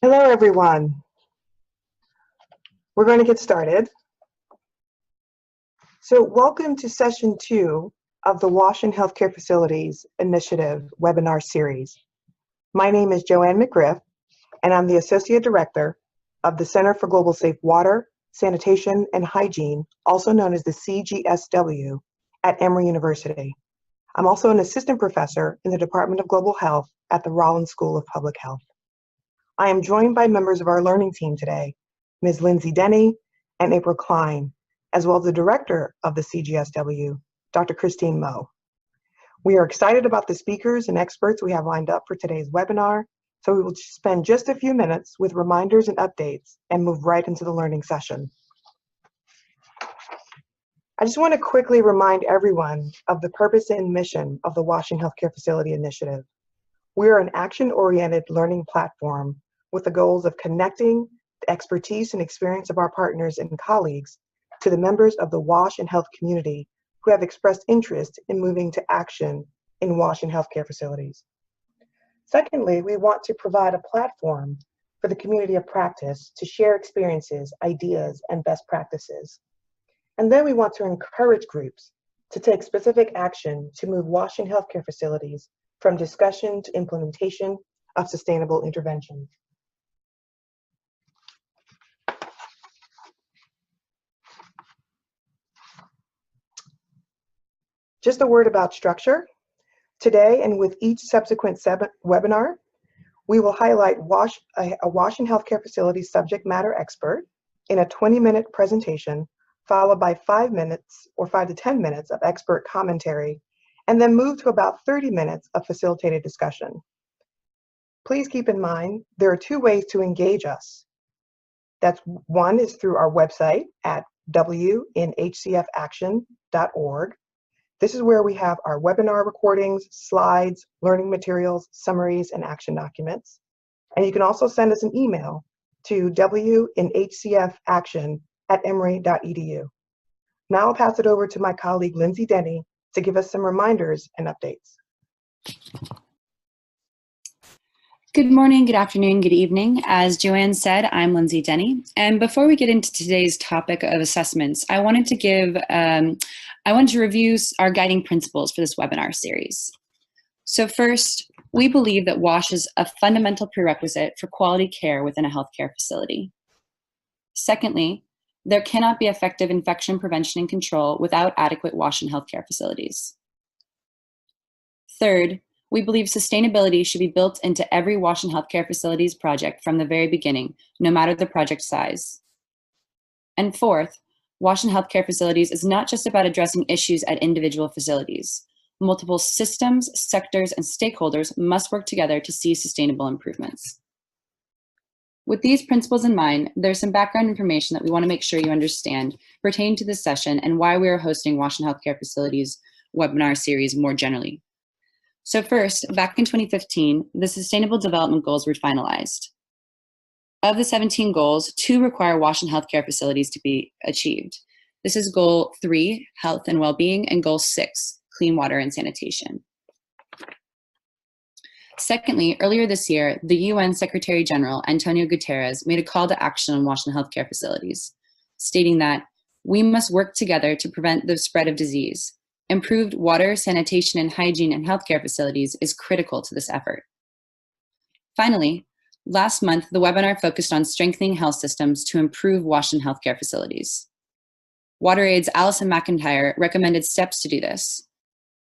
Hello, everyone. We're going to get started. So welcome to session 2 of the WASHCon Healthcare Facilities Initiative webinar series. My name is Joanne McGriff, and I'm the Associate Director of the Center for Global Safe Water, Sanitation, and Hygiene, also known as the CGSW, at Emory University. I'm also an assistant professor in the Department of Global Health at the Rollins School of Public Health. I am joined by members of our learning team today, Ms. Lindsay Denny and April Klein, as well as the director of the CGSW, Dr. Christine Moe. We are excited about the speakers and experts we have lined up for today's webinar, so we will spend just a few minutes with reminders and updates and move right into the learning session. I just want to quickly remind everyone of the purpose and mission of the WASHCon Healthcare Facility Initiative. We are an action-oriented learning platform with the goals of connecting the expertise and experience of our partners and colleagues to the members of the WASH and health community who have expressed interest in moving to action in WASH and healthcare facilities. Secondly, we want to provide a platform for the community of practice to share experiences, ideas, and best practices. And then we want to encourage groups to take specific action to move WASH and healthcare facilities from discussion to implementation of sustainable interventions. Just a word about structure. Today, and with each subsequent webinar, we will highlight a WASH and healthcare facility subject matter expert in a 20-minute presentation, followed by 5 minutes or 5 to 10 minutes of expert commentary, and then move to about 30 minutes of facilitated discussion. Please keep in mind, there are 2 ways to engage us. One is through our website at wnhcfaction.org. This is where we have our webinar recordings, slides, learning materials, summaries, and action documents. And you can also send us an email to wnhcfaction@emory.edu. Now I'll pass it over to my colleague, Lindsay Denny, to give us some reminders and updates. Good morning, good afternoon, good evening. As Joanne said, I'm Lindsay Denny. And before we get into today's topic of assessments, I wanted to review our guiding principles for this webinar series. So first, we believe that WASH is a fundamental prerequisite for quality care within a healthcare facility. Secondly, there cannot be effective infection prevention and control without adequate WASH in healthcare facilities. Third, we believe sustainability should be built into every WASH in healthcare facilities project from the very beginning, no matter the project size. And fourth, WASH in healthcare facilities is not just about addressing issues at individual facilities. Multiple systems, sectors, and stakeholders must work together to see sustainable improvements. With these principles in mind, there's some background information that we want to make sure you understand pertaining to this session and why we are hosting WASH in healthcare facilities webinar series more generally. So first, back in 2015, the Sustainable Development Goals were finalized. Of the 17 goals, 2 require WASH in healthcare facilities to be achieved. This is Goal 3, Health and Wellbeing, and Goal 6, Clean Water and Sanitation. Secondly, earlier this year, the UN Secretary General, Antonio Guterres, made a call to action on WASH in healthcare facilities, stating that we must work together to prevent the spread of disease. Improved water, sanitation, and hygiene in healthcare facilities is critical to this effort. Finally, last month, the webinar focused on strengthening health systems to improve WASH in healthcare facilities. WaterAid's Alison McIntyre recommended steps to do this.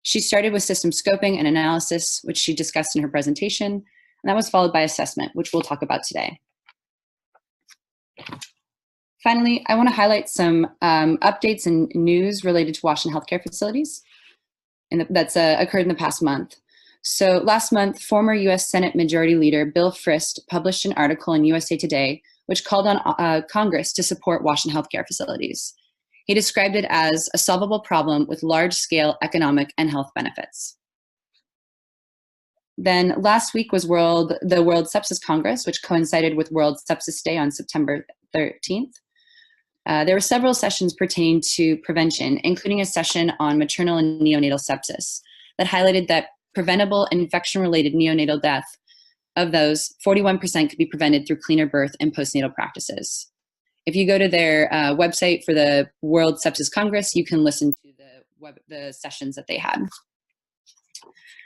She started with system scoping and analysis, which she discussed in her presentation, and that was followed by assessment, which we'll talk about today. Finally, I want to highlight some updates and news related to WASH in healthcare facilities that's occurred in the past month. So last month, former US Senate Majority Leader Bill Frist published an article in USA Today which called on Congress to support WASH in healthcare facilities. He described it as a solvable problem with large-scale economic and health benefits. Then last week was the World Sepsis Congress, which coincided with World Sepsis Day on September 13th. There were several sessions pertaining to prevention, including a session on maternal and neonatal sepsis that highlighted that preventable infection-related neonatal death Of those, 41% could be prevented through cleaner birth and postnatal practices. If you go to their website for the World Sepsis Congress, you can listen to the sessions that they had.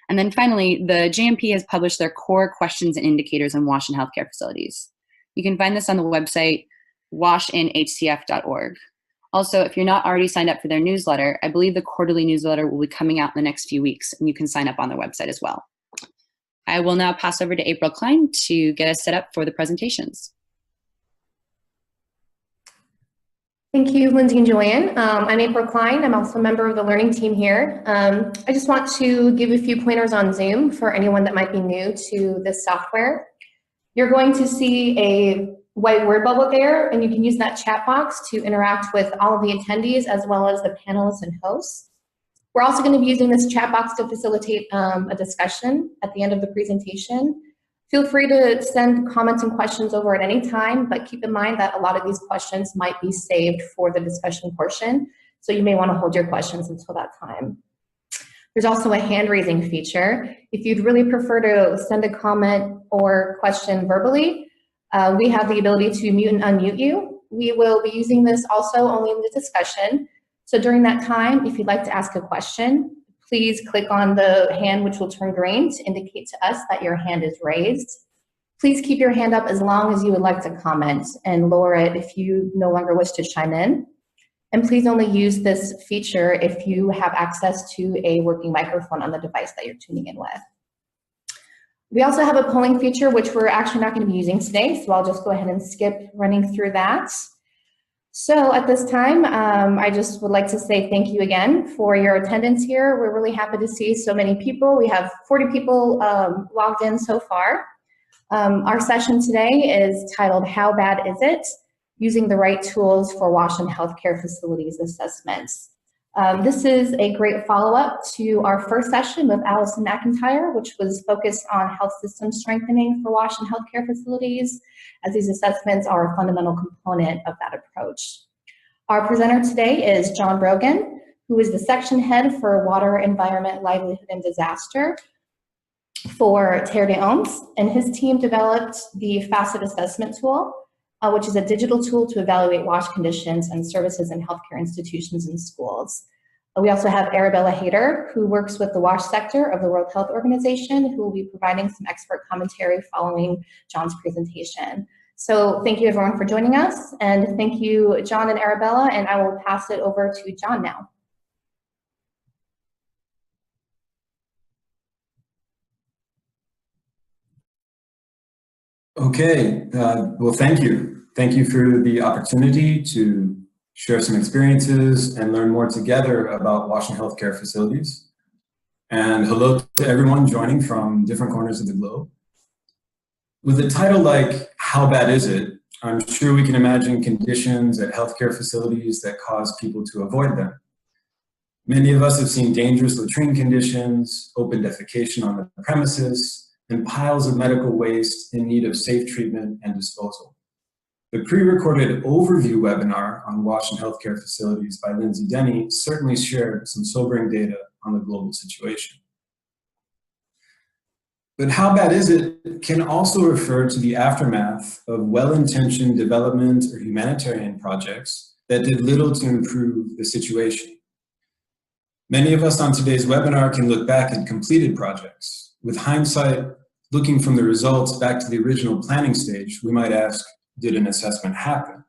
And then finally, the JMP has published their core questions and indicators on WASH in healthcare facilities. You can find this on the website washinhcf.org. Also, if you're not already signed up for their newsletter, I believe the quarterly newsletter will be coming out in the next few weeks, and you can sign up on their website as well. I will now pass over to April Klein to get us set up for the presentations. Thank you, Lindsay and Joanne. I'm April Klein. I'm also a member of the learning team here. I just want to give a few pointers on Zoom for anyone that might be new to this software. You're going to see a white word bubble there, and you can use that chat box to interact with all of the attendees as well as the panelists and hosts. We're also going to be using this chat box to facilitate a discussion at the end of the presentation. Feel free to send comments and questions over at any time, but keep in mind that a lot of these questions might be saved for the discussion portion, so you may want to hold your questions until that time. There's also a hand-raising feature. If you'd really prefer to send a comment or question verbally, we have the ability to mute and unmute you. We will be using this also only in the discussion, so during that time, if you'd like to ask a question, please click on the hand which will turn green to indicate to us that your hand is raised. Please keep your hand up as long as you would like to comment and lower it if you no longer wish to chime in. And please only use this feature if you have access to a working microphone on the device that you're tuning in with. We also have a polling feature which we're actually not going to be using today, so I'll just go ahead and skip running through that. So at this time, I just would like to say thank you again for your attendance here. We're really happy to see so many people. We have 40 people logged in so far. Our session today is titled, How Bad Is It? Using the Right Tools for WASH and Healthcare Facilities Assessments. This is a great follow-up to our first session with Allison McIntyre, which was focused on health system strengthening for WASH and healthcare facilities, as these assessments are a fundamental component of that approach. Our presenter today is John Brogan, who is the section head for Water, Environment, Livelihood, and Disaster for Terre de Hommes, and his team developed the FACET assessment tool, which is a digital tool to evaluate WASH conditions and services in healthcare institutions and schools. We also have Arabella Hayter, who works with the WASH sector of the World Health Organization, who will be providing some expert commentary following John's presentation. So thank you everyone for joining us, and thank you John and Arabella, and I will pass it over to John now. Okay, well, thank you. Thank you for the opportunity to share some experiences and learn more together about WASH and healthcare facilities. And hello to everyone joining from different corners of the globe. With a title like, How Bad Is It? I'm sure we can imagine conditions at healthcare facilities that cause people to avoid them. Many of us have seen dangerous latrine conditions, open defecation on the premises, and piles of medical waste in need of safe treatment and disposal. The pre-recorded overview webinar on WASH and healthcare facilities by Lindsay Denny certainly shared some sobering data on the global situation. But how bad is it can also refer to the aftermath of well-intentioned development or humanitarian projects that did little to improve the situation. Many of us on today's webinar can look back at completed projects. With hindsight, looking from the results back to the original planning stage, we might ask, did an assessment happen?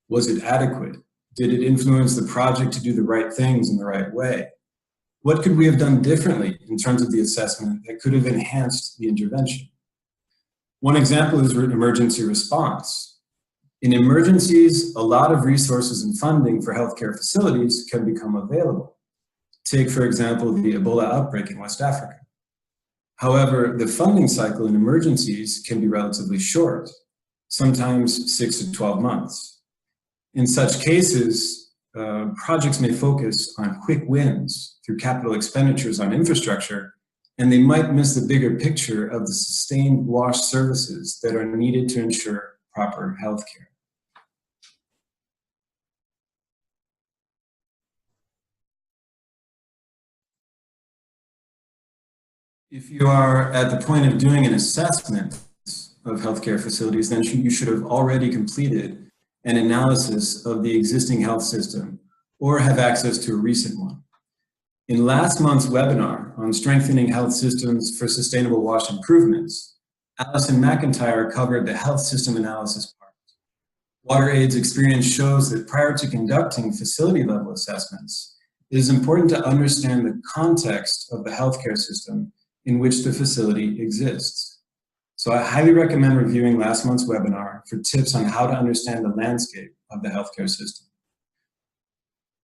Was it adequate? Did it influence the project to do the right things in the right way? What could we have done differently in terms of the assessment that could have enhanced the intervention? One example is emergency response. In emergencies, a lot of resources and funding for healthcare facilities can become available. Take, for example, the Ebola outbreak in West Africa. However, the funding cycle in emergencies can be relatively short, sometimes 6 to 12 months. In such cases, projects may focus on quick wins through capital expenditures on infrastructure, and they might miss the bigger picture of the sustained WASH services that are needed to ensure proper health care. If you are at the point of doing an assessment of healthcare facilities, then you should have already completed an analysis of the existing health system or have access to a recent one. In last month's webinar on strengthening health systems for sustainable WASH improvements, Allison McIntyre covered the health system analysis part. WaterAid's experience shows that prior to conducting facility level assessments, it is important to understand the context of the healthcare system in which the facility exists. So I highly recommend reviewing last month's webinar for tips on how to understand the landscape of the healthcare system.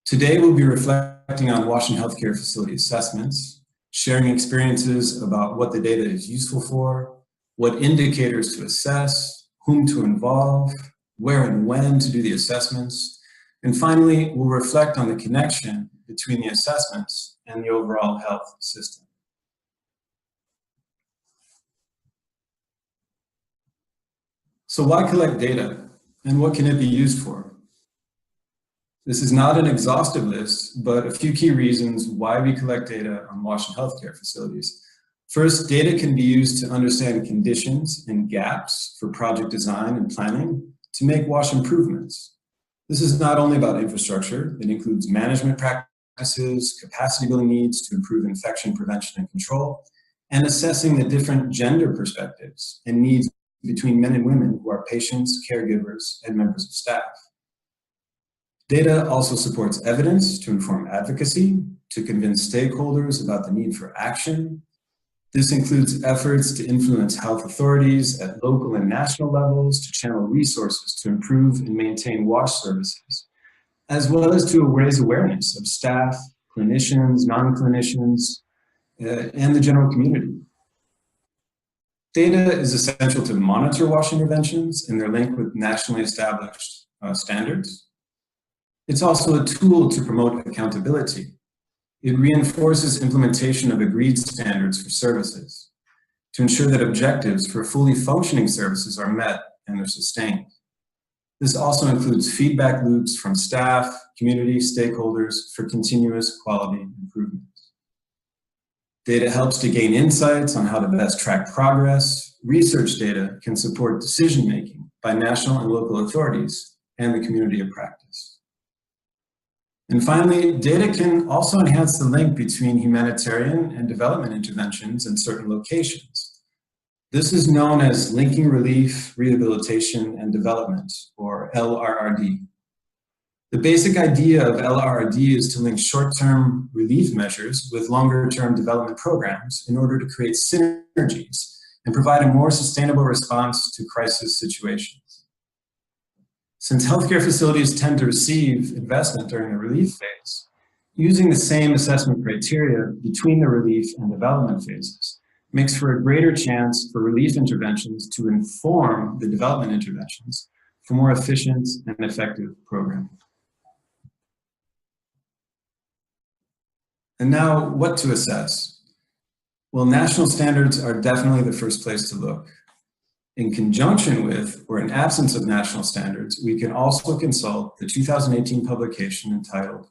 Today, we'll be reflecting on WASH and healthcare facility assessments, sharing experiences about what the data is useful for, what indicators to assess, whom to involve, where and when to do the assessments, and finally, we'll reflect on the connection between the assessments and the overall health system. So why collect data, and what can it be used for? This is not an exhaustive list, but a few key reasons why we collect data on WASH and healthcare facilities. First, data can be used to understand conditions and gaps for project design and planning to make WASH improvements. This is not only about infrastructure, it includes management practices, capacity building needs to improve infection prevention and control, and assessing the different gender perspectives and needs between men and women who are patients, caregivers, and members of staff. Data also supports evidence to inform advocacy, to convince stakeholders about the need for action. This includes efforts to influence health authorities at local and national levels to channel resources to improve and maintain WASH services, as well as to raise awareness of staff, clinicians, non-clinicians, and the general community. Data is essential to monitor WASH interventions and their link with nationally established standards. It's also a tool to promote accountability. It reinforces implementation of agreed standards for services to ensure that objectives for fully functioning services are met and are sustained. This also includes feedback loops from staff, community, stakeholders for continuous quality improvement. Data helps to gain insights on how to best track progress. Research data can support decision-making by national and local authorities and the community of practice. And finally, data can also enhance the link between humanitarian and development interventions in certain locations. This is known as linking relief, rehabilitation, and development, or LRRD. The basic idea of LRRD is to link short-term relief measures with longer-term development programs in order to create synergies and provide a more sustainable response to crisis situations. Since healthcare facilities tend to receive investment during the relief phase, using the same assessment criteria between the relief and development phases makes for a greater chance for relief interventions to inform the development interventions for more efficient and effective programming. And now, what to assess? Well, national standards are definitely the first place to look. In conjunction with, or in absence of national standards, we can also consult the 2018 publication entitled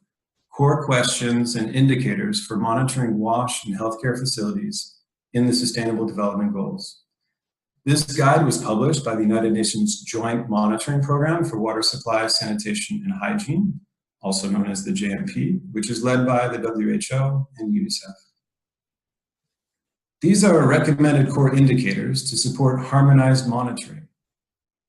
Core Questions and Indicators for Monitoring WASH in Healthcare Facilities in the Sustainable Development Goals. This guide was published by the United Nations Joint Monitoring Program for Water Supply, Sanitation, and Hygiene, also known as the JMP, which is led by the WHO and UNICEF. These are recommended core indicators to support harmonized monitoring.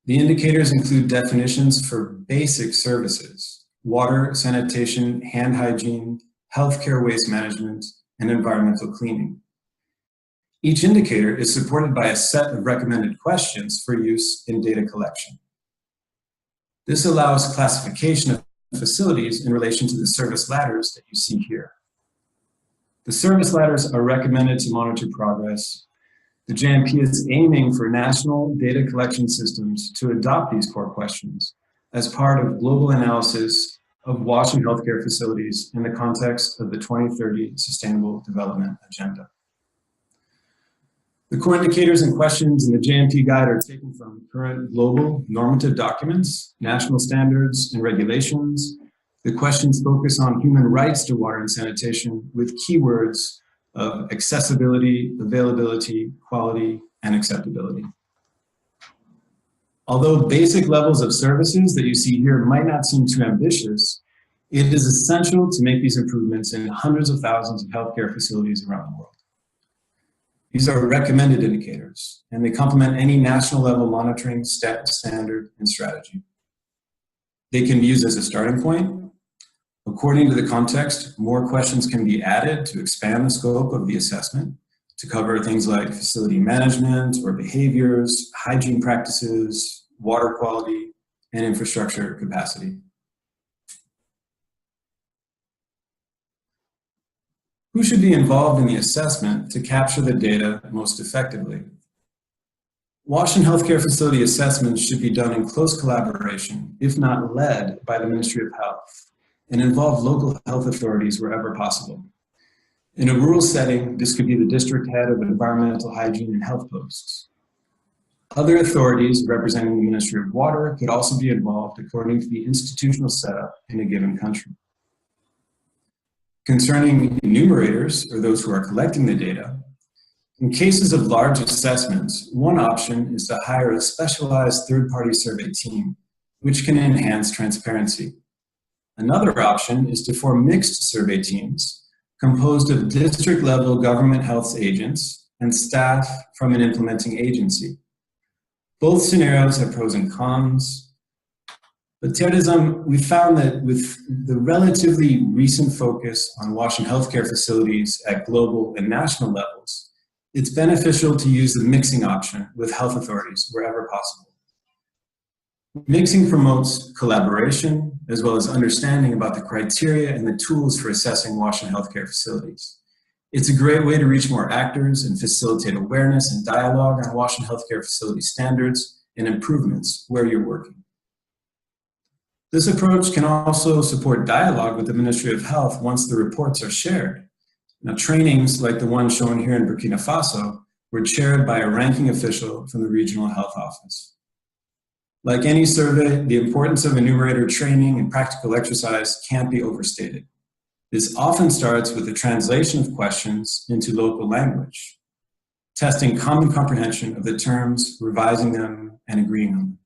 The indicators include definitions for basic services, water, sanitation, hand hygiene, healthcare waste management, and environmental cleaning. Each indicator is supported by a set of recommended questions for use in data collection. This allows classification of facilities in relation to the service ladders that you see here. The service ladders are recommended to monitor progress. The JMP is aiming for national data collection systems to adopt these core questions as part of global analysis of WASH and healthcare facilities in the context of the 2030 Sustainable Development Agenda. The core indicators and questions in the JMP guide are taken from current global normative documents, national standards and regulations. The questions focus on human rights to water and sanitation with keywords of accessibility, availability, quality, and acceptability. Although basic levels of services that you see here might not seem too ambitious, it is essential to make these improvements in hundreds of thousands of healthcare facilities around the world. These are recommended indicators, and they complement any national level monitoring standard and strategy. They can be used as a starting point. According to the context, more questions can be added to expand the scope of the assessment to cover things like facility management or behaviors, hygiene practices, water quality, and infrastructure capacity. Who should be involved in the assessment to capture the data most effectively? WASH and healthcare facility assessments should be done in close collaboration, if not led by the Ministry of Health, and involve local health authorities wherever possible. In a rural setting, this could be the district head of environmental hygiene and health posts. Other authorities representing the Ministry of Water could also be involved according to the institutional setup in a given country. Concerning enumerators, or those who are collecting the data, in cases of large assessments, one option is to hire a specialized third-party survey team, which can enhance transparency. Another option is to form mixed survey teams composed of district-level government health agents and staff from an implementing agency. Both scenarios have pros and cons, but terrorism, we found that with the relatively recent focus on WASH and healthcare facilities at global and national levels, it's beneficial to use the mixing option with health authorities wherever possible. Mixing promotes collaboration as well as understanding about the criteria and the tools for assessing WASH and healthcare facilities. It's a great way to reach more actors and facilitate awareness and dialogue on WASH and healthcare facility standards and improvements where you're working. This approach can also support dialogue with the Ministry of Health once the reports are shared. Now, trainings like the one shown here in Burkina Faso were chaired by a ranking official from the regional health office. Like any survey, the importance of enumerator training and practical exercise can't be overstated. This often starts with the translation of questions into local language, testing common comprehension of the terms, revising them, and agreeing on them.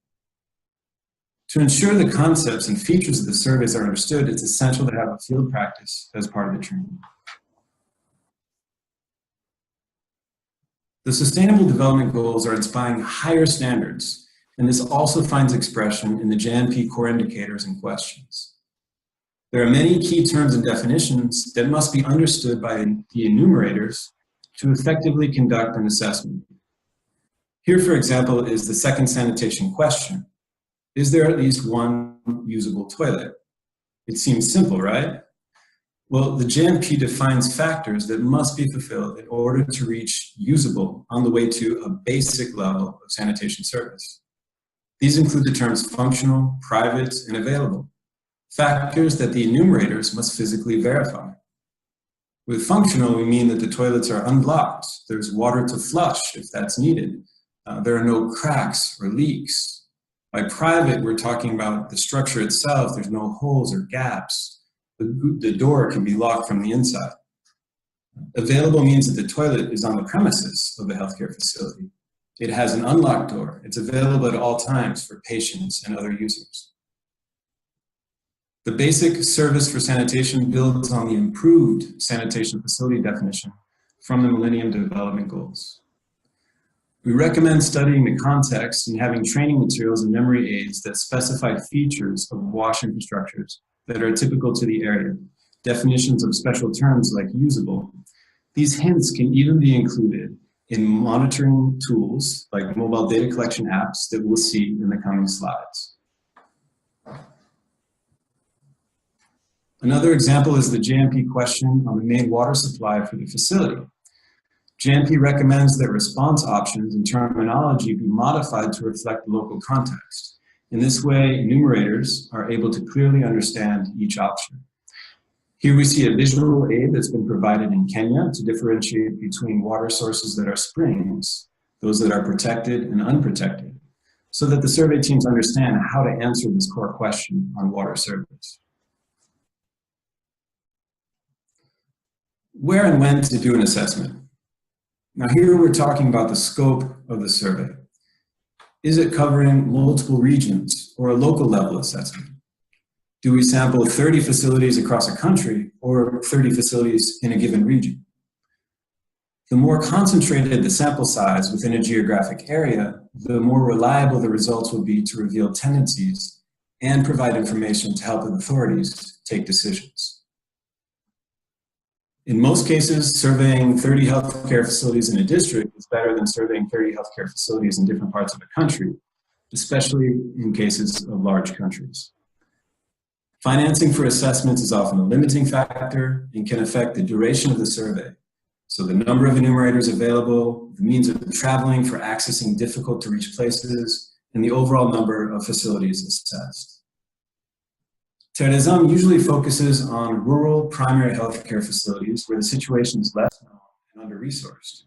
To ensure the concepts and features of the surveys are understood, it's essential to have a field practice as part of the training. The Sustainable Development Goals are inspiring higher standards, and this also finds expression in the JNP core indicators and questions. There are many key terms and definitions that must be understood by the enumerators to effectively conduct an assessment. Here, for example, is the second sanitation question. Is there at least one usable toilet? It seems simple, right? Well, the JMP defines factors that must be fulfilled in order to reach usable on the way to a basic level of sanitation service. These include the terms functional, private, and available, factors that the enumerators must physically verify. With functional, we mean that the toilets are unblocked. There's water to flush if that's needed. There are no cracks or leaks. By private, we're talking about the structure itself. There's no holes or gaps. The door can be locked from the inside. Available means that the toilet is on the premises of the healthcare facility. It has an unlocked door. It's available at all times for patients and other users. The basic service for sanitation builds on the improved sanitation facility definition from the Millennium Development Goals. We recommend studying the context and having training materials and memory aids that specify features of WASH infrastructures that are typical to the area, definitions of special terms like usable. These hints can even be included in monitoring tools like mobile data collection apps that we'll see in the coming slides. Another example is the JMP question on the main water supply for the facility. JMP recommends that response options and terminology be modified to reflect the local context. In this way, enumerators are able to clearly understand each option. Here we see a visual aid that's been provided in Kenya to differentiate between water sources that are springs, those that are protected and unprotected, so that the survey teams understand how to answer this core question on water service. Where and when to do an assessment. Now here we're talking about the scope of the survey. Is it covering multiple regions or a local level assessment? Do we sample 30 facilities across a country or 30 facilities in a given region? The more concentrated the sample size within a geographic area, the more reliable the results will be to reveal tendencies and provide information to help authorities take decisions. In most cases, surveying 30 healthcare facilities in a district is better than surveying 30 healthcare facilities in different parts of the country, especially in cases of large countries. Financing for assessments is often a limiting factor and can affect the duration of the survey. So the number of enumerators available, the means of traveling for accessing difficult to reach places, and the overall number of facilities assessed. Terres usually focuses on rural primary healthcare facilities where the situation is less known and under-resourced.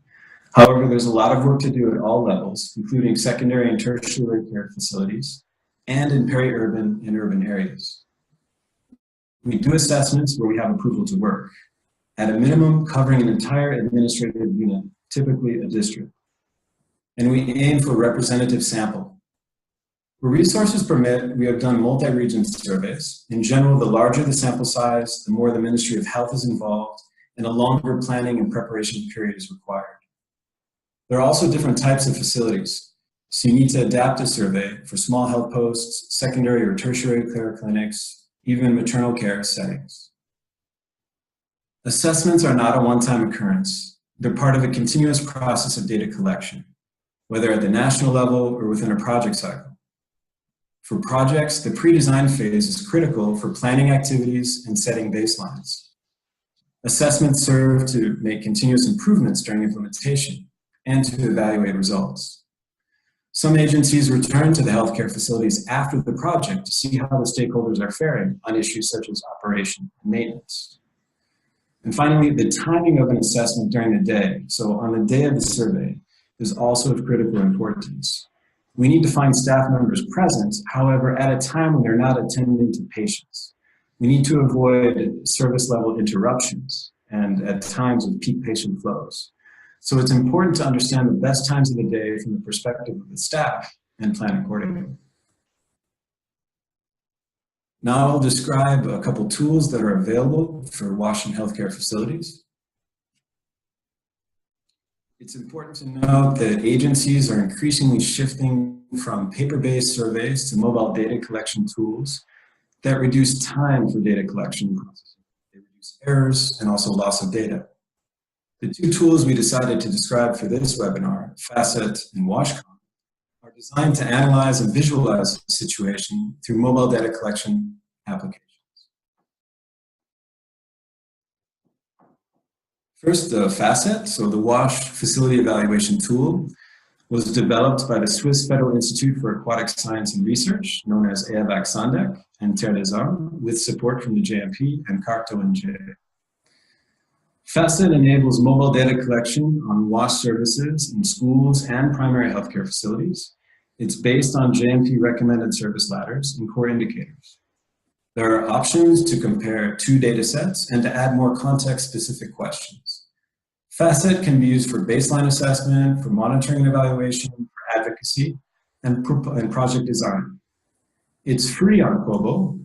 However, there's a lot of work to do at all levels, including secondary and tertiary care facilities, and in peri-urban and urban areas. We do assessments where we have approval to work, at a minimum covering an entire administrative unit, typically a district. And we aim for a representative sample. Where resources permit, we have done multi-region surveys. In general, the larger the sample size, the more the Ministry of Health is involved, and a longer planning and preparation period is required. There are also different types of facilities, so you need to adapt a survey for small health posts, secondary or tertiary care clinics, even maternal care settings. Assessments are not a one-time occurrence. They're part of a continuous process of data collection, whether at the national level or within a project cycle. For projects, the pre-design phase is critical for planning activities and setting baselines. Assessments serve to make continuous improvements during implementation and to evaluate results. Some agencies return to the healthcare facilities after the project to see how the stakeholders are faring on issues such as operation and maintenance. And finally, the timing of an assessment during the day, so on the day of the survey, is also of critical importance. We need to find staff members present, however, at a time when they're not attending to patients. We need to avoid service level interruptions and at times of peak patient flows. So it's important to understand the best times of the day from the perspective of the staff and plan accordingly. Now I'll describe a couple tools that are available for WASH healthcare facilities. It's important to note that agencies are increasingly shifting from paper-based surveys to mobile data collection tools that reduce time for data collection processing. They reduce errors and also loss of data. The two tools we decided to describe for this webinar, FACET and WASHCon, are designed to analyze and visualize the situation through mobile data collection applications. First, the FACET, so the WASH Facility Evaluation Tool, was developed by the Swiss Federal Institute for Aquatic Science and Research, known as FACET, and Terres with support from the JMP and Carto and J. FACET enables mobile data collection on WASH services in schools and primary healthcare facilities. It's based on JMP recommended service ladders and core indicators. There are options to compare two data sets and to add more context-specific questions. FACET can be used for baseline assessment, for monitoring and evaluation, for advocacy, and project design. It's free on Kobo.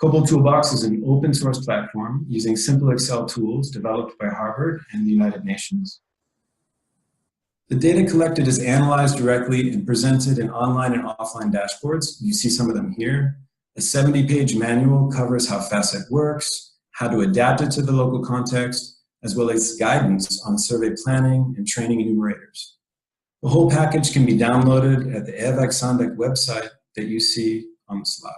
Kobo Toolbox is an open source platform using simple Excel tools developed by Harvard and the United Nations. The data collected is analyzed directly and presented in online and offline dashboards. You see some of them here. A 70-page manual covers how FACET works, how to adapt it to the local context, as well as guidance on survey planning and training enumerators. The whole package can be downloaded at the FACET website that you see on the slide.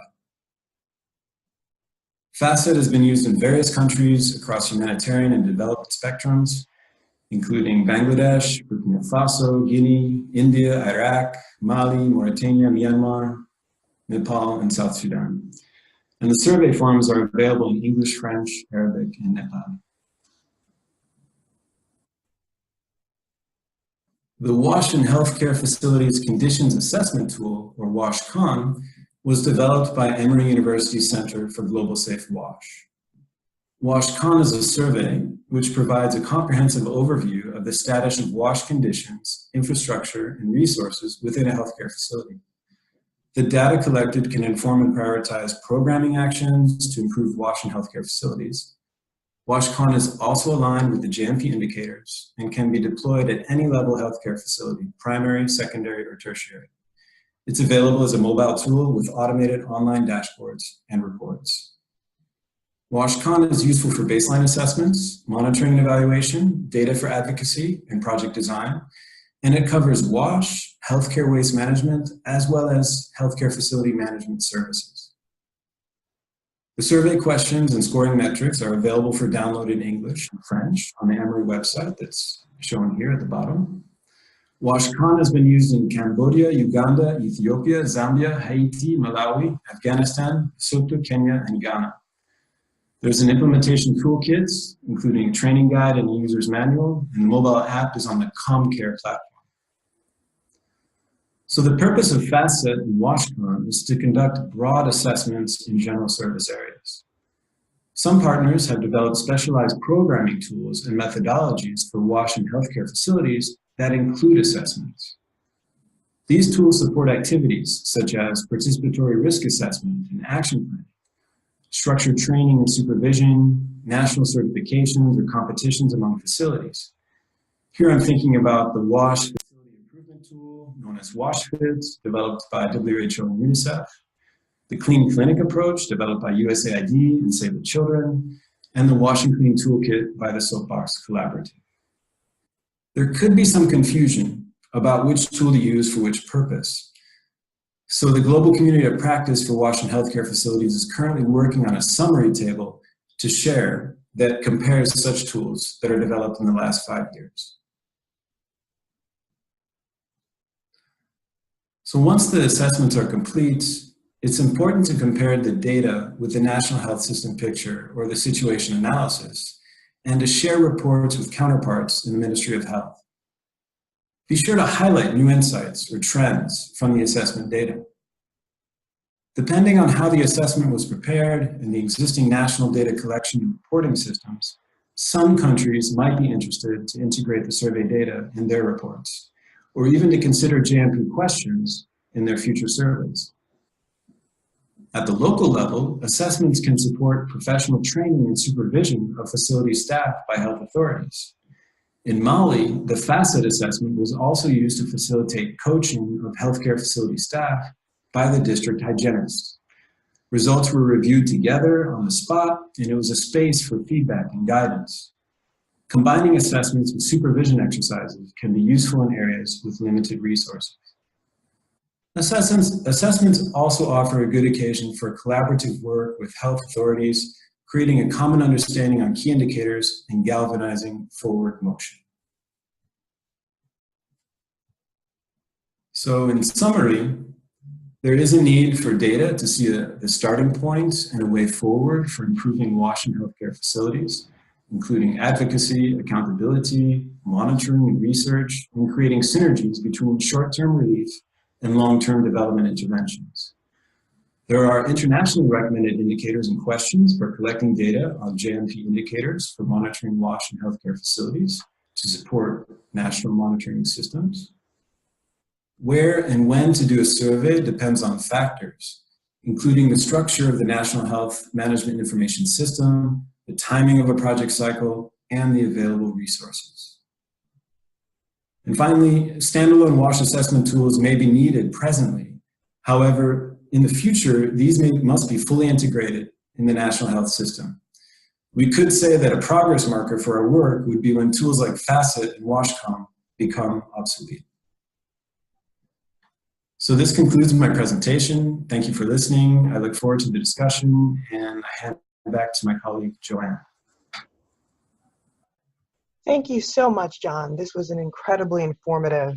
FACET has been used in various countries across humanitarian and developed spectrums, including Bangladesh, Burkina Faso, Guinea, India, Iraq, Mali, Mauritania, Myanmar, Nepal, and South Sudan. And the survey forms are available in English, French, Arabic, and Nepali. The WASH in Healthcare Facilities Conditions Assessment Tool, or WASHCon, was developed by Emory University Center for Global Safe WASH. WASHCon is a survey which provides a comprehensive overview of the status of WASH conditions, infrastructure, and resources within a healthcare facility. The data collected can inform and prioritize programming actions to improve WASH in healthcare facilities. WASHCon is also aligned with the JMP indicators and can be deployed at any level healthcare facility, primary, secondary, or tertiary. It's available as a mobile tool with automated online dashboards and reports. WASHCon is useful for baseline assessments, monitoring and evaluation, data for advocacy, and project design, and it covers WASH, healthcare waste management, as well as healthcare facility management services. The survey questions and scoring metrics are available for download in English and French on the Emory website that's shown here at the bottom. WASHCon has been used in Cambodia, Uganda, Ethiopia, Zambia, Haiti, Malawi, Afghanistan, Lesotho, Kenya, and Ghana. There's an implementation toolkit, including a training guide and a user's manual, and the mobile app is on the ComCare platform. So the purpose of FACET and WASHCon is to conduct broad assessments in general service areas. Some partners have developed specialized programming tools and methodologies for WASH in healthcare facilities that include assessments. These tools support activities such as participatory risk assessment and action planning, structured training and supervision, national certifications or competitions among facilities. Here I'm thinking about the WASH Facility Improvement Tool, known as WASHFit, developed by WHO and UNICEF, the Clean Clinic approach, developed by USAID and Save the Children, and the Wash and Clean Toolkit by the Soapbox Collaborative. There could be some confusion about which tool to use for which purpose. So the Global Community of Practice for WASH and Healthcare Facilities is currently working on a summary table to share that compares such tools that are developed in the last 5 years. So once the assessments are complete, it's important to compare the data with the National Health System picture or the situation analysis, and to share reports with counterparts in the Ministry of Health. Be sure to highlight new insights or trends from the assessment data. Depending on how the assessment was prepared and the existing national data collection and reporting systems, some countries might be interested to integrate the survey data in their reports, or even to consider JMP questions in their future surveys. At the local level, assessments can support professional training and supervision of facility staff by health authorities. In Mali, the FACET assessment was also used to facilitate coaching of healthcare facility staff by the district hygienists. Results were reviewed together on the spot, and it was a space for feedback and guidance. Combining assessments with supervision exercises can be useful in areas with limited resources. Assessments also offer a good occasion for collaborative work with health authorities, creating a common understanding on key indicators and galvanizing forward motion. So in summary, there is a need for data to see the starting point and a way forward for improving WASH in healthcare facilities, including advocacy, accountability, monitoring and research, and creating synergies between short-term relief and long-term development interventions. There are internationally recommended indicators and questions for collecting data on JMP indicators for monitoring WASH in healthcare facilities to support national monitoring systems. Where and when to do a survey depends on factors, including the structure of the National Health Management Information System, the timing of a project cycle, and the available resources. And finally, standalone WASH assessment tools may be needed presently. However, in the future, these must be fully integrated in the national health system. We could say that a progress marker for our work would be when tools like FACET and WASHCon become obsolete. So this concludes my presentation. Thank you for listening. I look forward to the discussion, and I hand it back to my colleague, Joanne. Thank you so much, John. This was an incredibly informative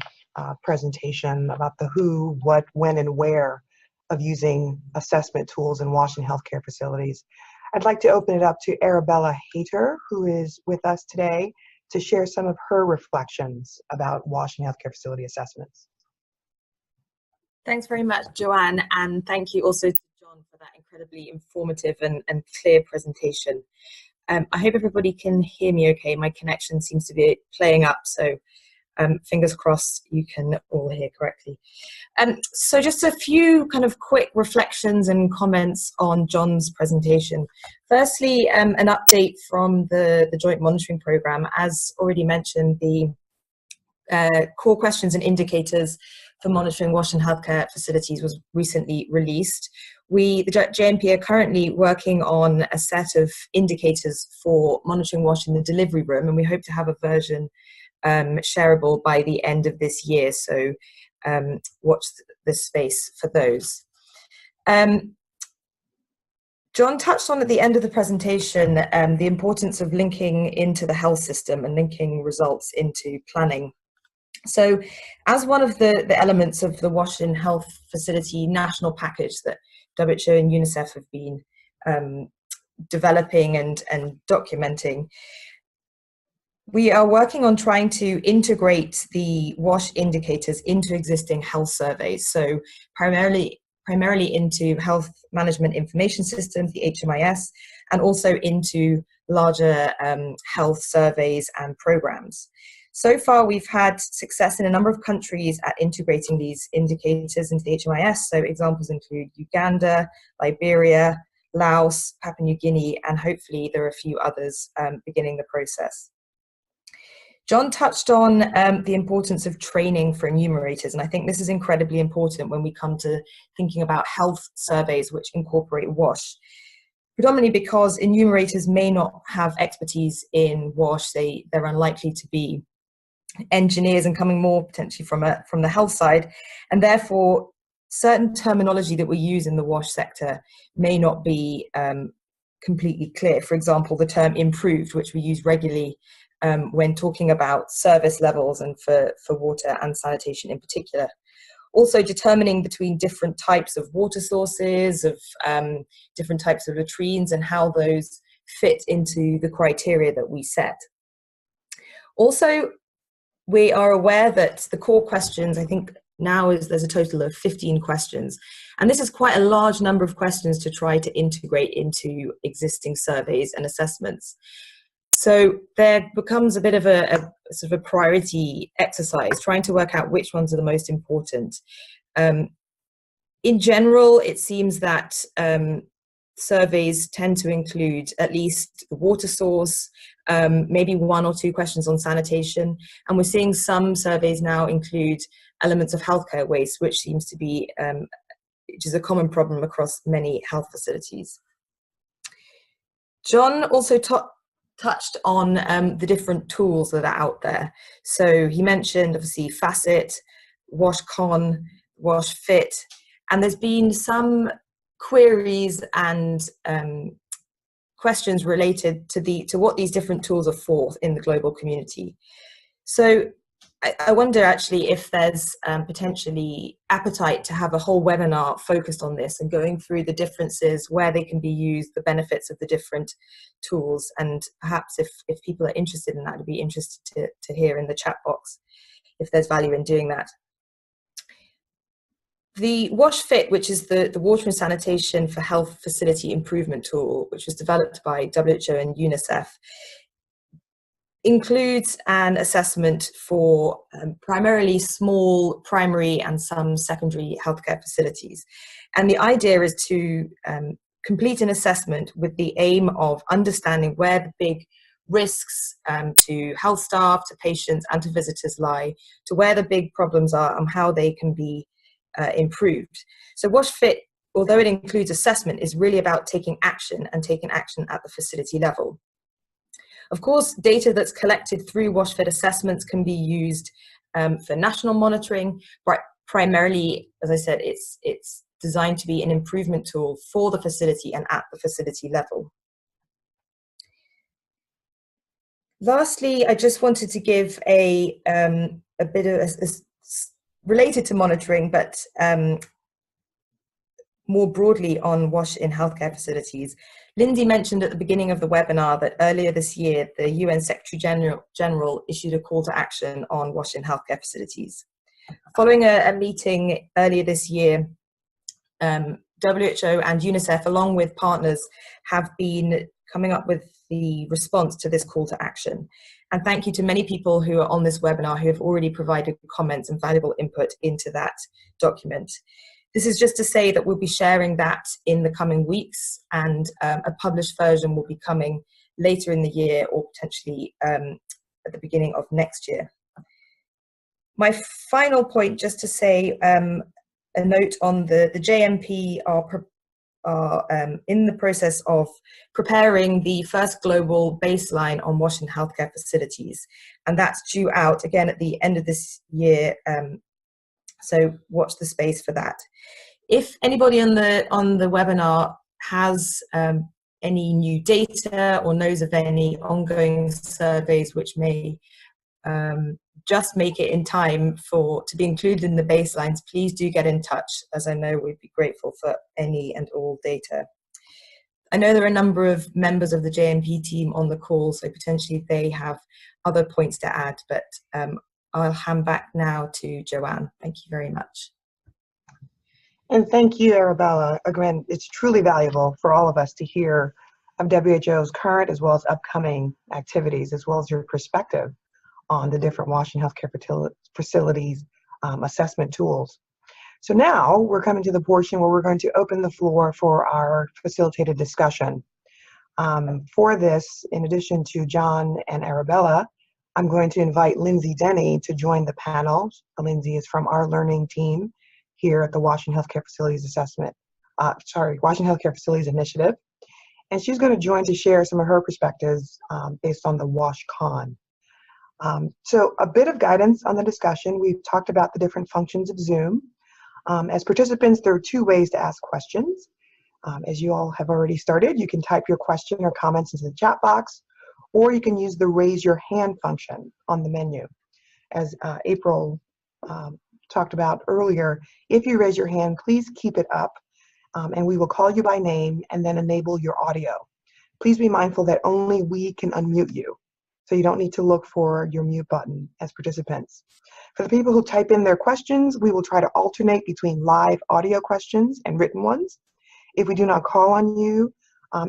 presentation about the who, what, when, and where of using assessment tools in WASH in healthcare facilities. I'd like to open it up to Arabella Hayter, who is with us today, to share some of her reflections about WASH in healthcare facility assessments. Thanks very much, Joanne, and thank you also to John for that incredibly informative and clear presentation. I hope everybody can hear me okay. My connection seems to be playing up, so fingers crossed you can all hear correctly. So just a few kind of quick reflections and comments on John's presentation. Firstly, an update from the Joint Monitoring Programme. As already mentioned, the core questions and indicators for monitoring WASH and healthcare facilities was recently released. The JMP are currently working on a set of indicators for monitoring WASH in the delivery room, and we hope to have a version shareable by the end of this year, so watch this space for those. John touched on at the end of the presentation the importance of linking into the health system and linking results into planning. So as one of the elements of the WASH in Health Facility national package that WHO and UNICEF have been developing and documenting, we are working on trying to integrate the WASH indicators into existing health surveys. So primarily into health management information systems, the HMIS, and also into larger health surveys and programs. So far, we've had success in a number of countries at integrating these indicators into the HMIS. So examples include Uganda, Liberia, Laos, Papua New Guinea, and hopefully there are a few others beginning the process. John touched on the importance of training for enumerators, and I think this is incredibly important when we come to thinking about health surveys which incorporate WASH. Predominantly because enumerators may not have expertise in WASH, they're unlikely to be engineers and coming more potentially from the health side, and therefore certain terminology that we use in the WASH sector may not be completely clear. For example, the term improved, which we use regularly when talking about service levels and for water and sanitation in particular. Also determining between different types of water sources, of different types of latrines, and how those fit into the criteria that we set. Also, we are aware that the core questions, I think now there's a total of 15 questions. And this is quite a large number of questions to try to integrate into existing surveys and assessments. So there becomes a bit of a sort of a priority exercise, trying to work out which ones are the most important. In general, it seems that surveys tend to include at least the water source, maybe 1 or 2 questions on sanitation. And we're seeing some surveys now include elements of healthcare waste, which seems to be, which is a common problem across many health facilities. John also touched on the different tools that are out there. So he mentioned obviously FACET, WASHCon, WASHFit, and there's been some queries and questions related to what these different tools are for in the global community. So I wonder actually if there's potentially appetite to have a whole webinar focused on this and going through the differences, where they can be used, the benefits of the different tools, and perhaps if people are interested in that, I'd be interested to hear in the chat box if there's value in doing that. The WASHFit, which is the Water and Sanitation for Health Facility Improvement tool, which was developed by WHO and UNICEF, includes an assessment for primarily small primary and some secondary healthcare facilities. And the idea is to complete an assessment with the aim of understanding where the big risks to health staff, to patients, and to visitors lie, to where the big problems are and how they can be improved. So WASHFit, although it includes assessment, is really about taking action and taking action at the facility level. Of course, data that's collected through WASHFit assessments can be used for national monitoring, but primarily, as I said, it's designed to be an improvement tool for the facility and at the facility level. Lastly, I just wanted to give a bit of related to monitoring, but more broadly on WASH in healthcare facilities. Lindsay mentioned at the beginning of the webinar that earlier this year, the UN Secretary General issued a call to action on WASH in healthcare facilities. Following a meeting earlier this year, WHO and UNICEF, along with partners, have been coming up with the response to this call to action. And thank you to many people who are on this webinar who have already provided comments and valuable input into that document. This is just to say that we'll be sharing that in the coming weeks, and a published version will be coming later in the year, or potentially at the beginning of next year. My final point, just to say a note on the JMP are in the process of preparing the first global baseline on WASH in healthcare facilities, and that's due out again at the end of this year. So watch the space for that. If anybody on the webinar has any new data or knows of any ongoing surveys which may just make it in time to be included in the baselines, please do get in touch, as I know we'd be grateful for any and all data. I know there are a number of members of the JMP team on the call, so potentially they have other points to add, but I'll hand back now to Joanne. Thank you very much. And thank you, Arabella. Again, it's truly valuable for all of us to hear of WHO's current as well as upcoming activities, as well as your perspective on the different WASH and healthcare facilities assessment tools. So now we're coming to the portion where we're going to open the floor for our facilitated discussion. For this, in addition to John and Arabella, I'm going to invite Lindsay Denny to join the panel. Lindsay is from our learning team here at the WASH and Healthcare Facilities WASH and Healthcare Facilities Initiative. And she's going to join to share some of her perspectives based on the WASHCon. So a bit of guidance on the discussion. We've talked about the different functions of Zoom. As participants, there are two ways to ask questions. As you all have already started, you can type your question or comments into the chat box, or you can use the raise your hand function on the menu. As April talked about earlier, if you raise your hand, please keep it up, and we will call you by name and then enable your audio. Please be mindful that only we can unmute you, so you don't need to look for your mute button as participants. For the people who type in their questions, we will try to alternate between live audio questions and written ones. If we do not call on you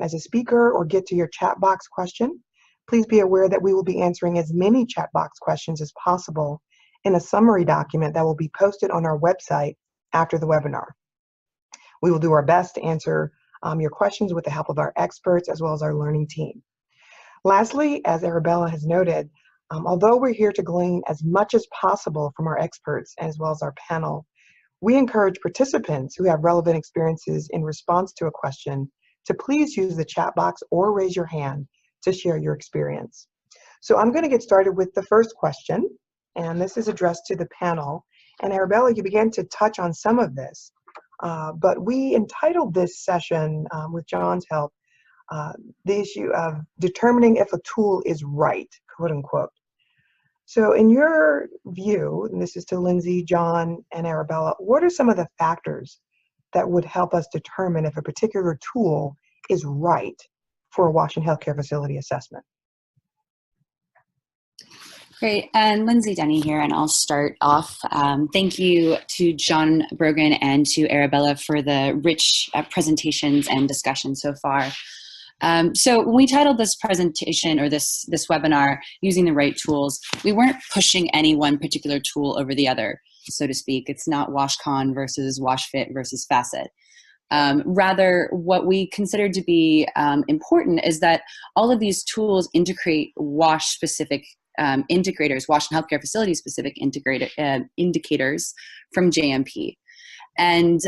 as a speaker or get to your chat box question, please be aware that we will be answering as many chat box questions as possible in a summary document that will be posted on our website after the webinar. We will do our best to answer your questions with the help of our experts as well as our learning team. Lastly, as Arabella has noted, although we're here to glean as much as possible from our experts as well as our panel, we encourage participants who have relevant experiences in response to a question to please use the chat box or raise your hand to share your experience. So I'm going to get started with the first question, and this is addressed to the panel. And Arabella, you began to touch on some of this, but we entitled this session, with John's help, the issue of determining if a tool is right, quote unquote. So in your view, and this is to Lindsay, John, and Arabella, what are some of the factors that would help us determine if a particular tool is right for a WASH and healthcare facility assessment? Great, and Lindsay Denny here, and I'll start off. Thank you to John Brogan and to Arabella for the rich presentations and discussion so far. So when we titled this presentation or this webinar, Using the Right Tools, we weren't pushing any one particular tool over the other, so to speak. It's not WASHCon versus WASHFIT versus FACET. Rather, what we considered to be important is that all of these tools integrate WASH-specific integrators, WASH and healthcare facility-specific indicators from JMP. And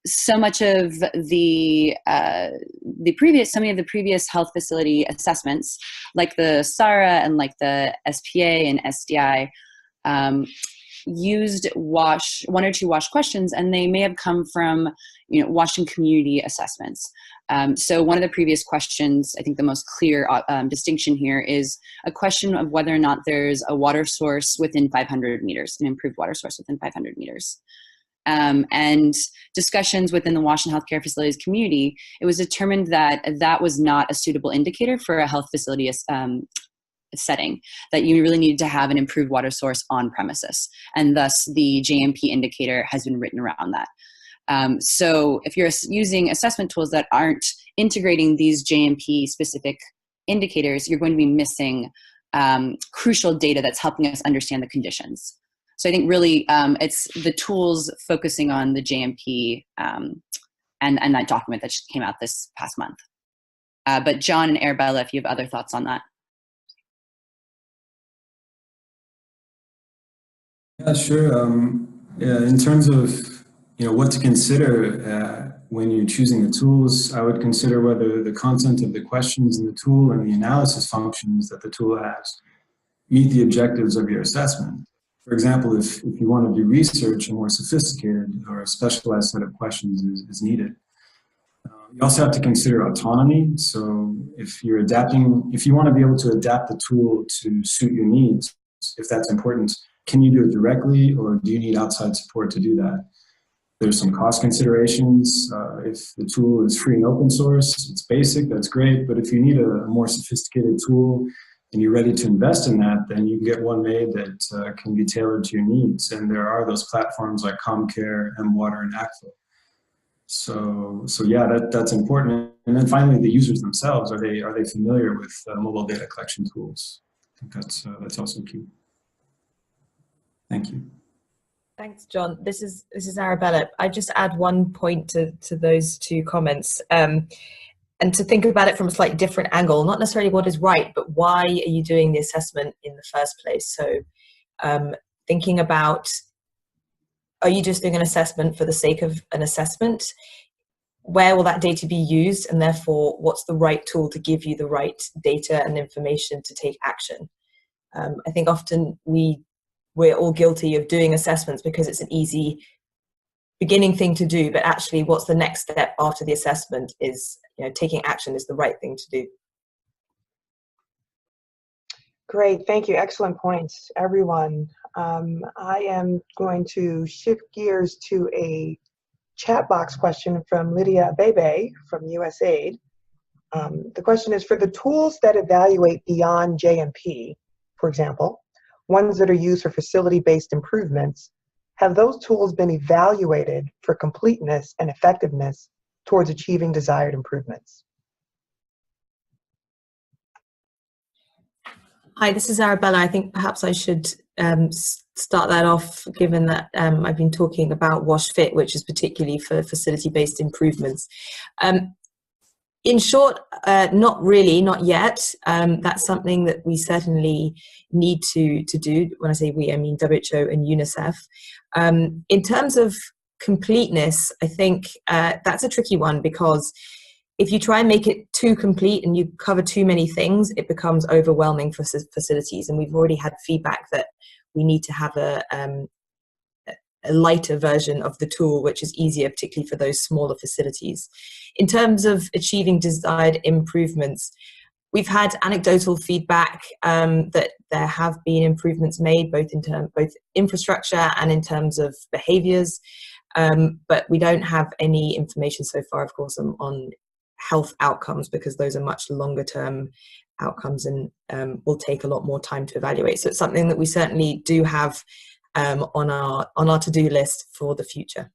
so much of some of the previous health facility assessments, like the SARA and like the SPA and SDI, used WASH, one or two WASH questions, and they may have come from, WASH and community assessments. So one of the previous questions, I think the most clear distinction here is a question of whether or not there's a water source within 500 meters, an improved water source within 500 meters. And discussions within the WASH and healthcare facilities community, it was determined that that was not a suitable indicator for a health facility setting, that you really needed to have an improved water source on premises. And thus the JMP indicator has been written around that. So if you're using assessment tools that aren't integrating these JMP specific indicators, you're going to be missing crucial data that's helping us understand the conditions. So I think really it's the tools focusing on the JMP and that document that just came out this past month. But John and Arabella, if you have other thoughts on that. Yeah, sure. Yeah, in terms of what to consider when you're choosing the tools, I would consider whether the content of the questions in the tool and the analysis functions that the tool has meet the objectives of your assessment. For example, if you want to do research, a more sophisticated or a specialized set of questions is needed. You also have to consider autonomy. So if you want to be able to adapt the tool to suit your needs, if that's important, can you do it directly or do you need outside support to do that? There's some cost considerations. If the tool is free and open source, it's basic, that's great. But if you need a more sophisticated tool and you're ready to invest in that, then you can get one made that can be tailored to your needs. And there are those platforms like ComCare, MWater, and ACFO. So yeah, that's important. And then finally, the users themselves, are they familiar with mobile data collection tools? I think that's also key. Thank you. Thanks, John. This is Arabella. I just add one point to those two comments, and to think about it from a slightly different angle, not necessarily what is right, but why are you doing the assessment in the first place? So thinking about, are you just doing an assessment for the sake of an assessment? Where will that data be used? And therefore, what's the right tool to give you the right data and information to take action? I think often we're all guilty of doing assessments because it's an easy beginning thing to do, but actually what's the next step after the assessment is, taking action is the right thing to do. Great, thank you. Excellent points, everyone. I am going to shift gears to a chat box question from Lydia Bebe from USAID. The question is, for the tools that evaluate beyond JMP, for example, ones that are used for facility-based improvements, have those tools been evaluated for completeness and effectiveness towards achieving desired improvements? Hi, this is Arabella. I think perhaps I should start that off, given that I've been talking about WASH-FIT, which is particularly for facility-based improvements. In short, not really, not yet. That's something that we certainly need to do. When I say we, I mean WHO and UNICEF. In terms of completeness, I think that's a tricky one, because if you try and make it too complete and you cover too many things, it becomes overwhelming for facilities. And we've already had feedback that we need to have a lighter version of the tool, which is easier, particularly for those smaller facilities. In terms of achieving desired improvements, we've had anecdotal feedback that there have been improvements made, both infrastructure and in terms of behaviors, but we don't have any information so far, of course, on health outcomes, because those are much longer term outcomes and will take a lot more time to evaluate. So it's something that we certainly do have on our to-do list for the future.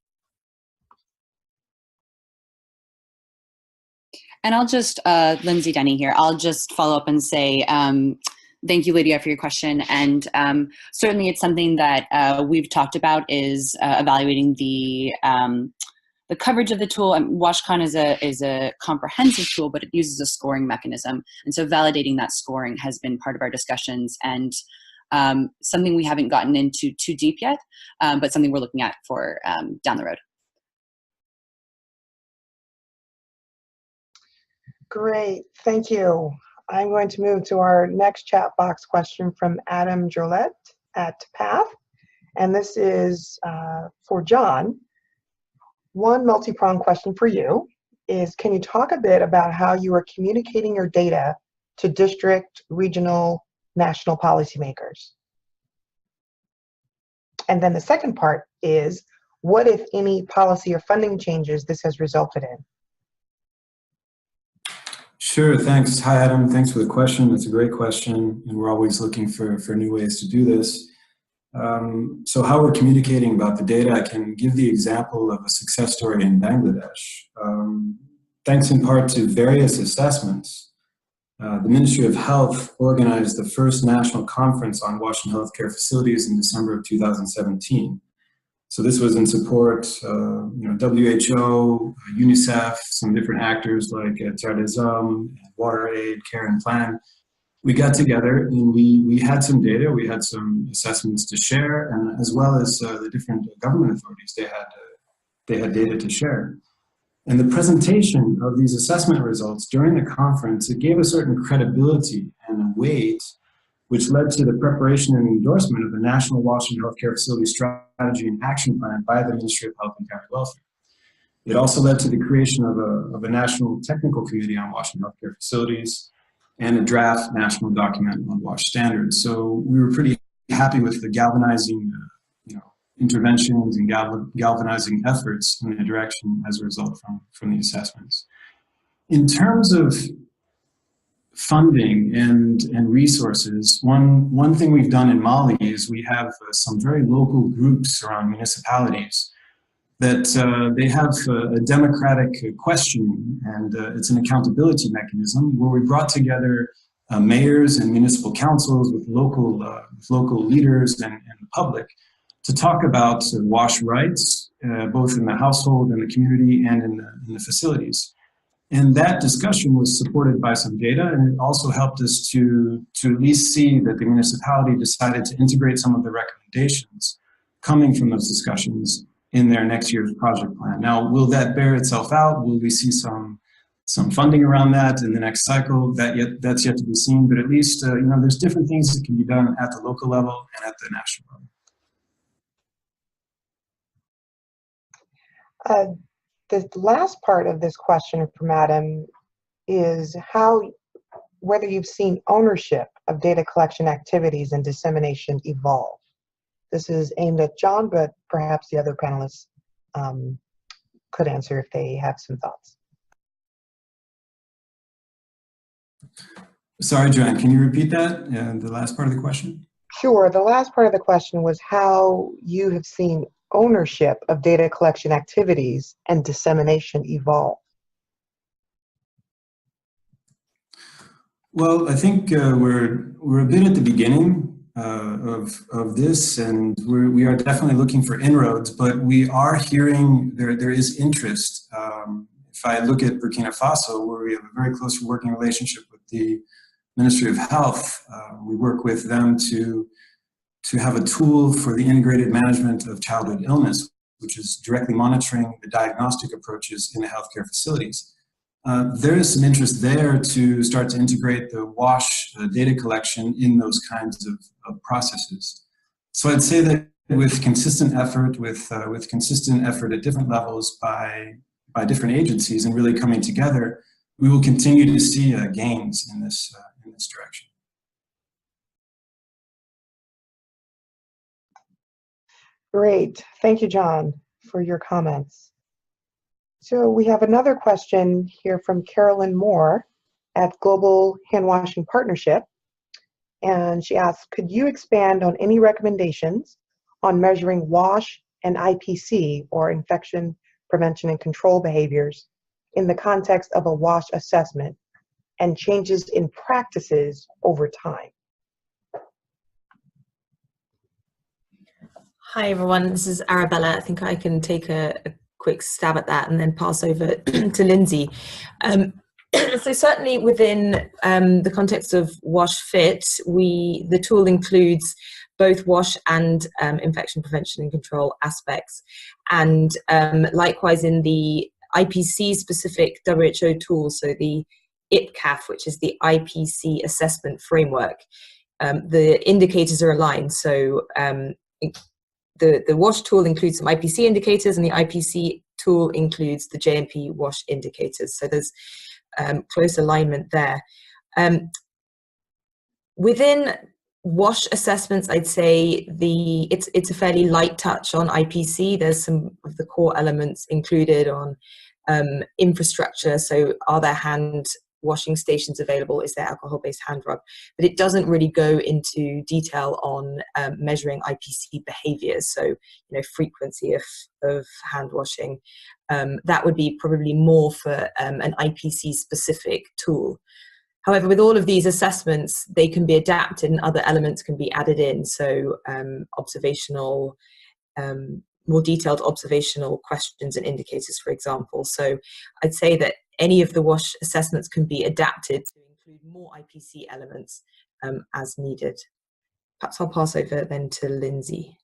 And I'll just, Lindsay Denny here, I'll just follow up and say, thank you, Lydia, for your question. And certainly it's something that we've talked about, is evaluating the coverage of the tool. WASHCon is a comprehensive tool, but it uses a scoring mechanism. And so validating that scoring has been part of our discussions, and something we haven't gotten into too deep yet, but something we're looking at for down the road. Great, thank you. I'm going to move to our next chat box question from Adam Jolette at PATH. And this is for John. One multi-pronged question for you is, can you talk a bit about how you are communicating your data to district, regional, national policymakers? And then the second part is, what, if any, policy or funding changes this has resulted in? Sure, thanks. Hi, Adam. Thanks for the question. That's a great question, and we're always looking for new ways to do this. So how we're communicating about the data, I can give the example of a success story in Bangladesh. Thanks in part to various assessments, the Ministry of Health organized the first national conference on WASH and healthcare facilities in December of 2017. So this was in support, WHO, UNICEF, some different actors like Terres, WaterAid, Care and Plan. We got together and we had some data, we had some assessments to share, and as well as the different government authorities, they had data to share. And the presentation of these assessment results during the conference, it gave a certain credibility and a weight, which led to the preparation and endorsement of the National WASH and Healthcare Facility Strategy and Action Plan by the Ministry of Health and Family Welfare. It also led to the creation of a National Technical Committee on WASH and Healthcare Facilities and a draft national document on WASH standards. So we were pretty happy with the galvanizing interventions and galvanizing efforts in the direction as a result from the assessments. In terms of funding and resources, one thing we've done in Mali is we have some very local groups around municipalities that they have a democratic questioning, and it's an accountability mechanism where we brought together mayors and municipal councils with local leaders and the public to talk about WASH rights, both in the household and the community and in the facilities. And that discussion was supported by some data, and it also helped us to at least see that the municipality decided to integrate some of the recommendations coming from those discussions in their next year's project plan. Now, will that bear itself out? Will we see some funding around that in the next cycle? That's yet to be seen, but at least there's different things that can be done at the local level and at the national level. The last part of this question from Adam is whether you've seen ownership of data collection activities and dissemination evolve. This is aimed at John, but perhaps the other panelists could answer if they have some thoughts. Sorry, Joanne, can you repeat that, the last part of the question? Sure, the last part of the question was how you have seen ownership of data collection activities and dissemination evolve. Well, I think we're a bit at the beginning of this, and we are definitely looking for inroads, but we are hearing there is interest. If I look at Burkina Faso, where we have a very close working relationship with the Ministry of Health, we work with them to have a tool for the integrated management of childhood illness, which is directly monitoring the diagnostic approaches in the healthcare facilities. There is some interest there to start to integrate the WASH data collection in those kinds of processes. So I'd say that with consistent effort, with consistent effort at different levels by different agencies and really coming together, we will continue to see gains in this direction. Great. Thank you, John, for your comments. So we have another question here from Carolyn Moore at Global Hand Washing Partnership. And she asks, could you expand on any recommendations on measuring WASH and IPC, or infection prevention and control behaviors, in the context of a WASH assessment and changes in practices over time? Hi everyone, this is Arabella. I think I can take a quick stab at that and then pass over to Lindsay. So certainly within the context of WASH Fit, the tool includes both WASH and infection prevention and control aspects. And likewise in the IPC specific WHO tool, so the IPCAF, which is the IPC assessment framework, the indicators are aligned. So the WASH tool includes some IPC indicators, and the IPC tool includes the JMP WASH indicators. So there's close alignment there. Within WASH assessments, I'd say it's a fairly light touch on IPC. There's some of the core elements included on infrastructure. So are there hand washing stations available? Is there alcohol-based hand rub? But it doesn't really go into detail on measuring IPC behaviors, so frequency of hand washing. That would be probably more for an IPC specific tool. However, with all of these assessments, they can be adapted and other elements can be added in. So observational, more detailed observational questions and indicators, for example. So I'd say that any of the WASH assessments can be adapted to include more IPC elements as needed. Perhaps I'll pass over then to Lindsay.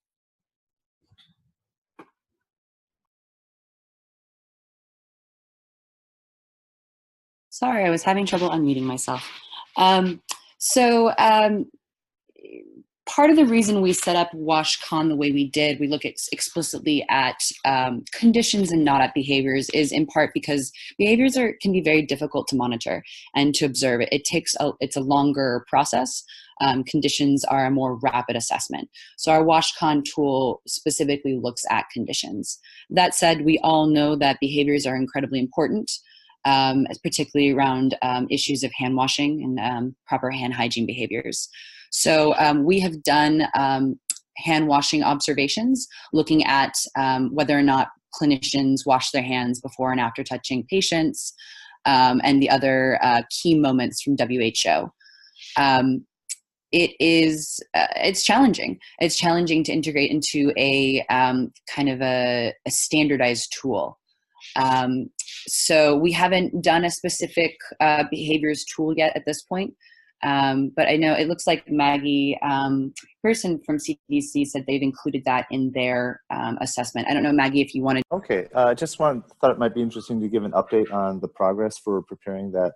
Sorry, I was having trouble unmuting myself. Part of the reason we set up WASHCon the way we did, we look explicitly at conditions and not at behaviors, is in part because behaviors can be very difficult to monitor and to observe. It's a longer process. Conditions are a more rapid assessment. So our WASHCon tool specifically looks at conditions. That said, we all know that behaviors are incredibly important, particularly around issues of hand washing and proper hand hygiene behaviors. So we have done hand washing observations, looking at whether or not clinicians wash their hands before and after touching patients, and the other key moments from WHO. It's challenging. It's challenging to integrate into a kind of a standardized tool. So we haven't done a specific behaviors tool yet at this point. But I know it looks like Maggie Pearson from CDC said they've included that in their assessment. I don't know, Maggie, if you wanted. Okay, thought it might be interesting to give an update on the progress for preparing that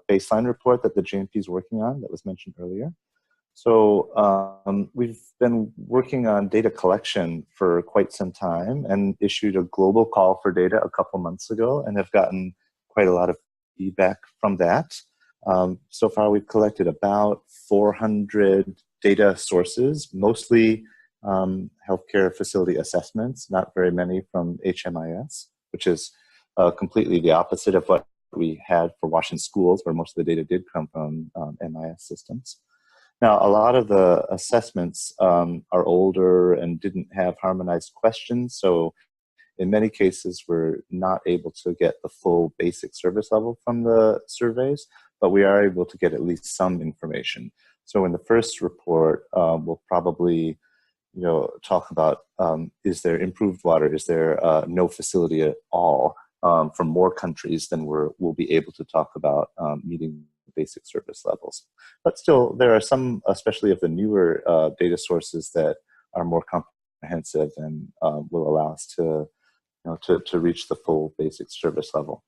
baseline report that the JMP is working on that was mentioned earlier. So we've been working on data collection for quite some time and issued a global call for data a couple months ago and have gotten quite a lot of feedback from that. So far, we've collected about 400 data sources, mostly healthcare facility assessments, not very many from HMIS, which is completely the opposite of what we had for Washington schools, where most of the data did come from MIS systems. Now, a lot of the assessments are older and didn't have harmonized questions, so in many cases, we're not able to get the full basic service level from the surveys, but we are able to get at least some information. So in the first report, we'll probably talk about is there improved water, is there no facility at all from more countries than we'll be able to talk about meeting basic service levels. But still, there are some, especially of the newer data sources that are more comprehensive and will allow us to reach the full basic service level.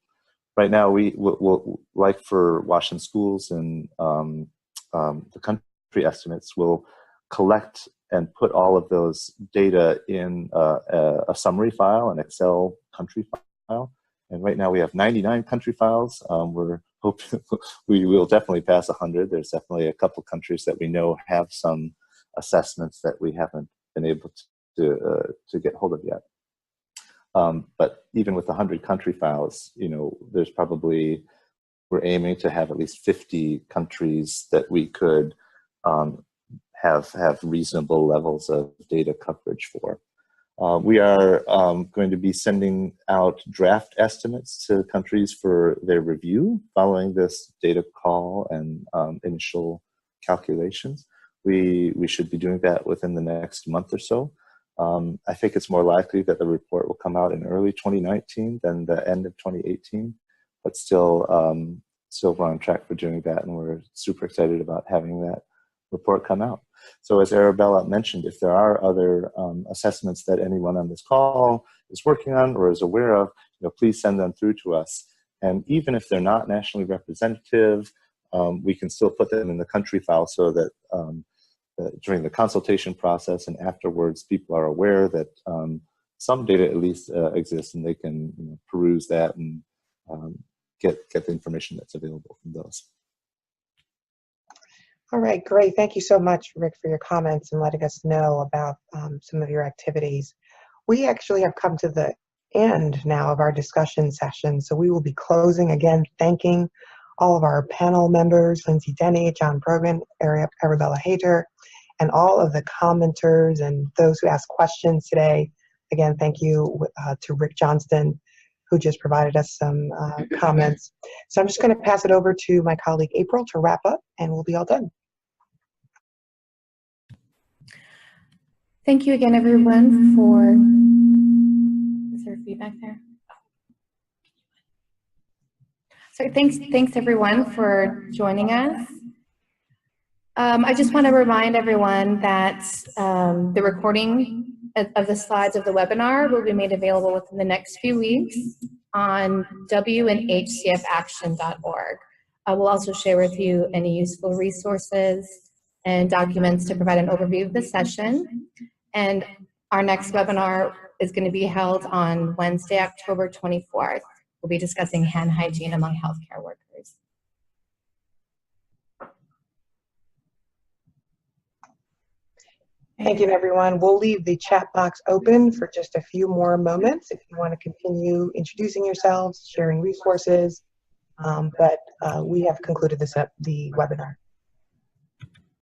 Right now, we'll like for Washington schools and the country estimates, will collect and put all of those data in a summary file, an Excel country file. And right now we have 99 country files. We're hoping we will definitely pass 100. There's definitely a couple countries that we know have some assessments that we haven't been able to get hold of yet. But even with 100 country files, there's probably, we're aiming to have at least 50 countries that we could have reasonable levels of data coverage for. We are going to be sending out draft estimates to countries for their review following this data call and initial calculations. We should be doing that within the next month or so. I think it's more likely that the report will come out in early 2019 than the end of 2018, but still we're on track for doing that, and we're super excited about having that report come out. So as Arabella mentioned, if there are other assessments that anyone on this call is working on or is aware of, please send them through to us. And even if they're not nationally representative, we can still put them in the country file so that during the consultation process and afterwards, people are aware that some data at least exists, and they can peruse that and get the information that's available from those. All right, great. Thank you so much, Rick, for your comments and letting us know about some of your activities. We actually have come to the end now of our discussion session. So we will be closing again, thanking all of our panel members, Lindsay Denny, John Brogan, Arabella Hayter, and all of the commenters and those who asked questions today. Again, thank you to Rick Johnston, who just provided us some comments. So I'm just going to pass it over to my colleague April to wrap up, and we'll be all done. Thank you again, everyone, for, is there feedback there? So thanks everyone for joining us. I just want to remind everyone that the recording of the slides of the webinar will be made available within the next few weeks on wnhcfaction.org. I will also share with you any useful resources and documents to provide an overview of the session. And our next webinar is going to be held on Wednesday, October 24th. We'll be discussing hand hygiene among healthcare workers. Thank you, everyone. We'll leave the chat box open for just a few more moments if you want to continue introducing yourselves, sharing resources, but we have concluded the webinar.